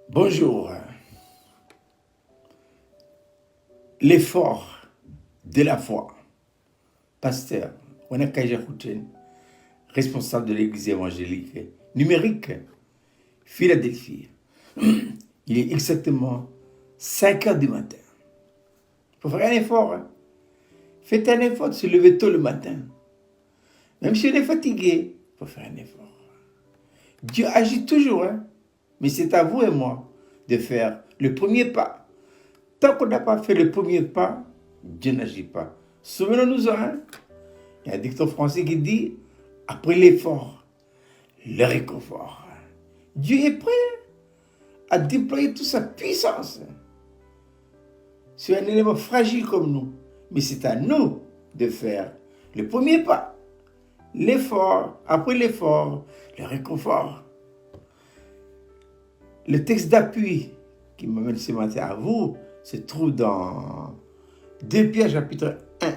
Bonjour. L'effort de la foi. Pasteur Wanakaja Houten, responsable de l'église évangélique numérique Philadelphie. Il est exactement 5 heures du matin. Il faut faire un effort. Faites un effort de se lever tôt le matin. Même si on est fatigué, il faut faire un effort. Dieu agit toujours, mais c'est à vous et moi de faire le premier pas. Tant qu'on n'a pas fait le premier pas, Dieu n'agit pas. Souvenons-nous-en, il y a un dicton français qui dit « Après l'effort, le réconfort ». Dieu est prêt à déployer toute sa puissance sur un élément fragile comme nous. Mais c'est à nous de faire le premier pas. L'effort, après l'effort, le réconfort. Le texte d'appui qui m'amène ce matin à vous se trouve dans 2 Pierre chapitre 1.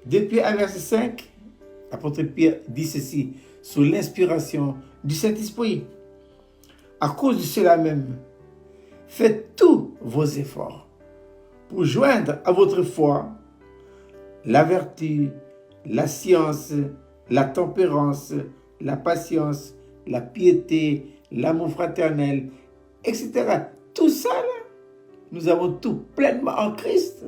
2 Pierre 1 verset 5, l'apôtre Pierre dit ceci, sous l'inspiration du Saint-Esprit. À cause de cela même, faites tous vos efforts pour joindre à votre foi la vertu, la science, la tempérance, la patience, la piété, l'amour fraternel, etc. Tout ça, là, nous avons tout pleinement en Christ.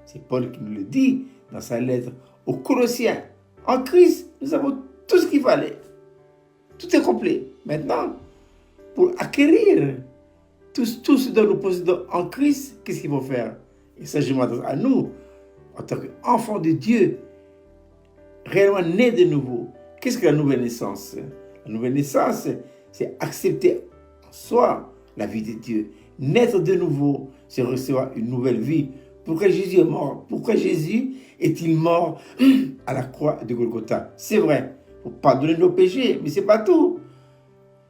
C'est Paul qui nous le dit dans sa lettre aux Colossiens. En Christ, nous avons tout ce qu'il fallait. Tout est complet. Maintenant, pour acquérir tout ce dont nous possédons en Christ, qu'est-ce qu'il faut faire? Il s'agit à nous, en tant qu'enfants de Dieu, réellement nés de nouveau. Qu'est-ce que la nouvelle naissance? La nouvelle naissance, c'est accepter en soi la vie de Dieu. Naître de nouveau, c'est recevoir une nouvelle vie. Pourquoi Jésus est mort? Pourquoi Jésus est-il mort à la croix de Golgotha? C'est vrai, pour pardonner nos péchés, mais c'est pas tout.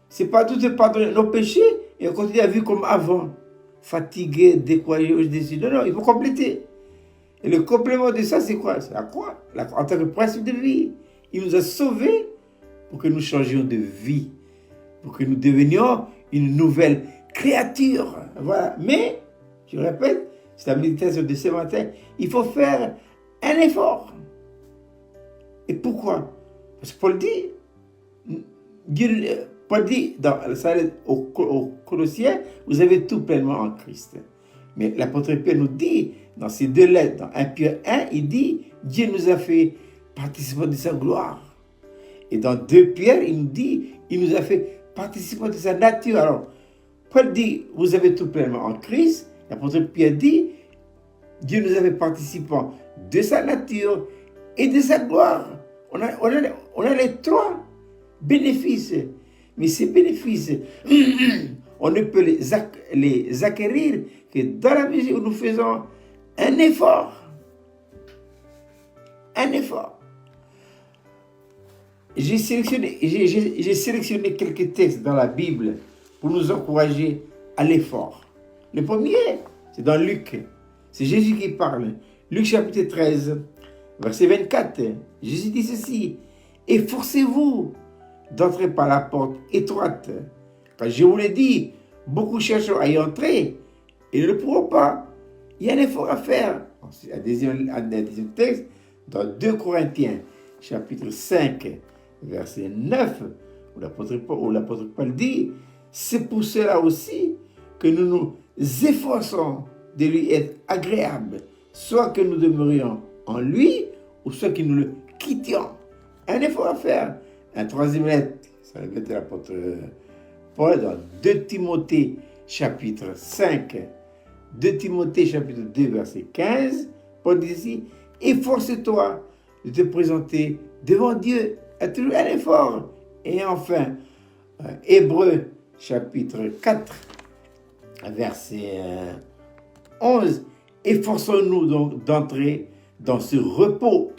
C'est pas tout de pardonner nos péchés et on continue à vivre comme avant. Fatigué, découragé, déçu. Non, il faut compléter. Et le complément de ça, c'est quoi? C'est la croix, en tant que principe de vie. Il nous a sauvés pour que nous changions de vie, pour que nous devenions une nouvelle créature. Voilà. Mais, je répète, c'est la méditation de ce matin, il faut faire un effort. Et pourquoi? Parce que Paul dit dans sa lettre aux Colossiens, vous avez tout pleinement en Christ. Mais l'apôtre Pierre nous dit, dans ces 2 lettres, dans 1 Pierre 1, il dit, Dieu nous a fait participants de sa gloire. Et dans 2 Pierre, il nous dit, il nous a fait participants de sa nature. Alors, Paul dit, vous avez tout pleinement en Christ. L'apôtre Pierre dit, Dieu nous a fait participants de sa nature et de sa gloire. On a les 3 bénéfices. Mais ces bénéfices, on ne peut les acquérir que dans la mesure où nous faisons un effort. Un effort. J'ai sélectionné quelques textes dans la Bible pour nous encourager à l'effort. Le premier, c'est dans Luc. C'est Jésus qui parle. Luc chapitre 13, verset 24. Jésus dit ceci. « Efforcez-vous d'entrer par la porte étroite. Quand je vous l'ai dit, beaucoup chercheront à y entrer et ne le pourront pas. Il y a un effort à faire. » Un deuxième texte, dans 2 Corinthiens, chapitre 5, verset 9, où l'apôtre Paul dit, « C'est pour cela aussi que nous nous efforçons de lui être agréables, soit que nous demeurions en lui, ou soit que nous le quittions. » Un effort à faire. Un troisième lettre, c'est la lettre de l'apôtre Paul dans 2 Timothée chapitre 5, 2 Timothée chapitre 2 verset 15, Paul dit ici, efforce-toi de te présenter devant Dieu, à toujours un effort. Et enfin, Hébreux chapitre 4 verset 11, efforçons-nous donc d'entrer dans ce repos,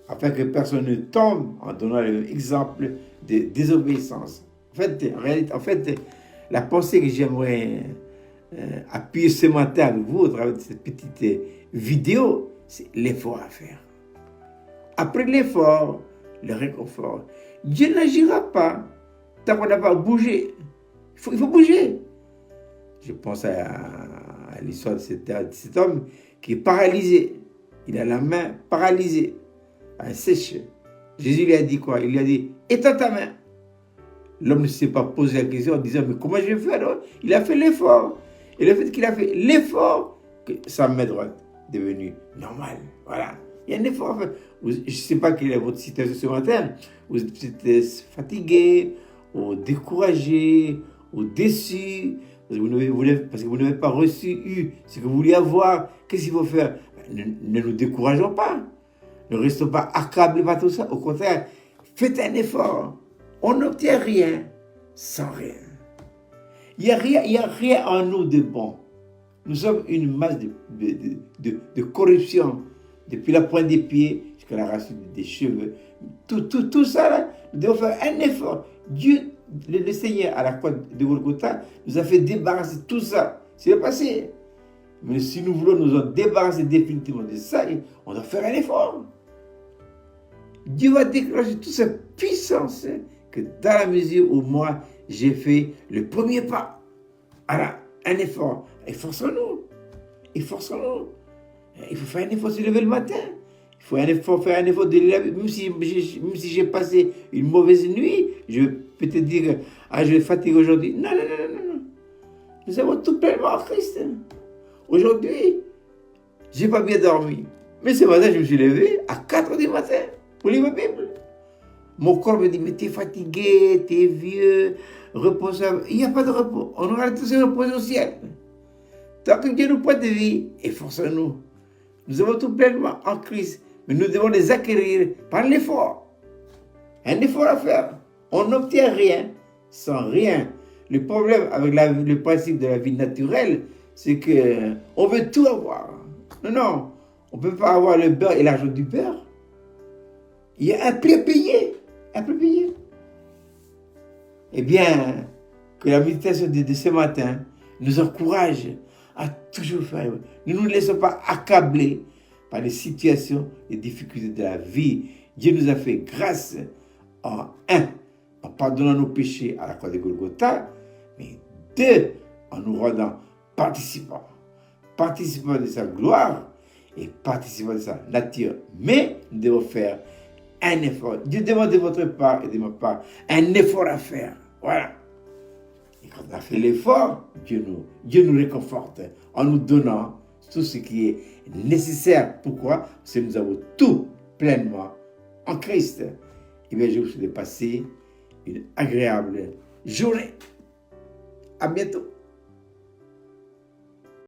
afin que personne ne tombe en donnant l'exemple de désobéissance. En fait, la pensée que j'aimerais appuyer ce matin avec vous, au travers de cette petite vidéo, c'est l'effort à faire. Après l'effort, le réconfort. Dieu n'agira pas tant qu'on n'a pas bougé. Il faut bouger. Je pense à l'histoire de cet homme qui est paralysé. Il a la main paralysée, sèche. Jésus lui a dit quoi? Il lui a dit, étends ta main. L'homme ne s'est pas posé la question en disant, mais comment je vais faire? Il a fait l'effort. Et le fait qu'il a fait l'effort, que sa main droite est devenue normale. Voilà. Il y a un effort à faire. Je ne sais pas quelle est votre situation ce matin. Vous êtes fatigué, ou découragé, ou déçu, parce que vous n'avez pas reçu ce que vous vouliez avoir. Qu'est-ce qu'il faut faire? Ne nous décourageons pas. Ne restons pas accablés par tout ça. Au contraire, faites un effort. On n'obtient rien sans rien. Il n'y a rien en nous de bon. Nous sommes une masse de corruption. Depuis la pointe des pieds jusqu'à la racine des cheveux. Tout ça, là, nous devons faire un effort. Dieu, le Seigneur, à la croix de Golgotha, nous a fait débarrasser tout ça. C'est le passé. Mais si nous voulons nous en débarrasser définitivement de ça, on doit faire un effort. Dieu va déclencher toute cette puissance que dans la mesure où moi, j'ai fait le premier pas. Voilà, un effort. Efforçons-nous. Efforçons-nous. Il faut faire un effort de se lever le matin. Il faut faire un effort de lire la Bible. Même si j'ai passé une mauvaise nuit, je vais peut-être dire, je vais fatiguer aujourd'hui. Non. Nous avons tout pleinement en Christ. Aujourd'hui, je n'ai pas bien dormi. Mais ce matin, je me suis levé à 4 heures du matin pour lire ma Bible. Mon corps me dit, mais tu es fatigué, tu es vieux, reposable. Il n'y a pas de repos. On aura tous reposer au ciel. Tant que Dieu nous prête de vie, efforçons-nous. Nous avons tout pleinement en Christ, mais nous devons les acquérir par l'effort. Un effort à faire. On n'obtient rien sans rien. Le problème avec le principe de la vie naturelle, c'est qu'on veut tout avoir. Non, on ne peut pas avoir le beurre et l'argent du beurre. Il y a un prix à payer. Eh bien, que la méditation de ce matin nous encourage à toujours faire. Ne nous laissons pas accabler par les situations, les difficultés de la vie. Dieu nous a fait grâce en pardonnant nos péchés à la croix de Golgotha, mais 2, en nous rendant participants de sa gloire et participants de sa nature. Mais nous devons faire un effort. Dieu demande de votre part et de ma part un effort à faire. Voilà. Et quand on a fait l'effort, Dieu nous réconforte en nous donnant tout ce qui est nécessaire. Pourquoi? Parce que nous avons tout pleinement en Christ. Et bien, je vous souhaite de passer une agréable journée. À bientôt.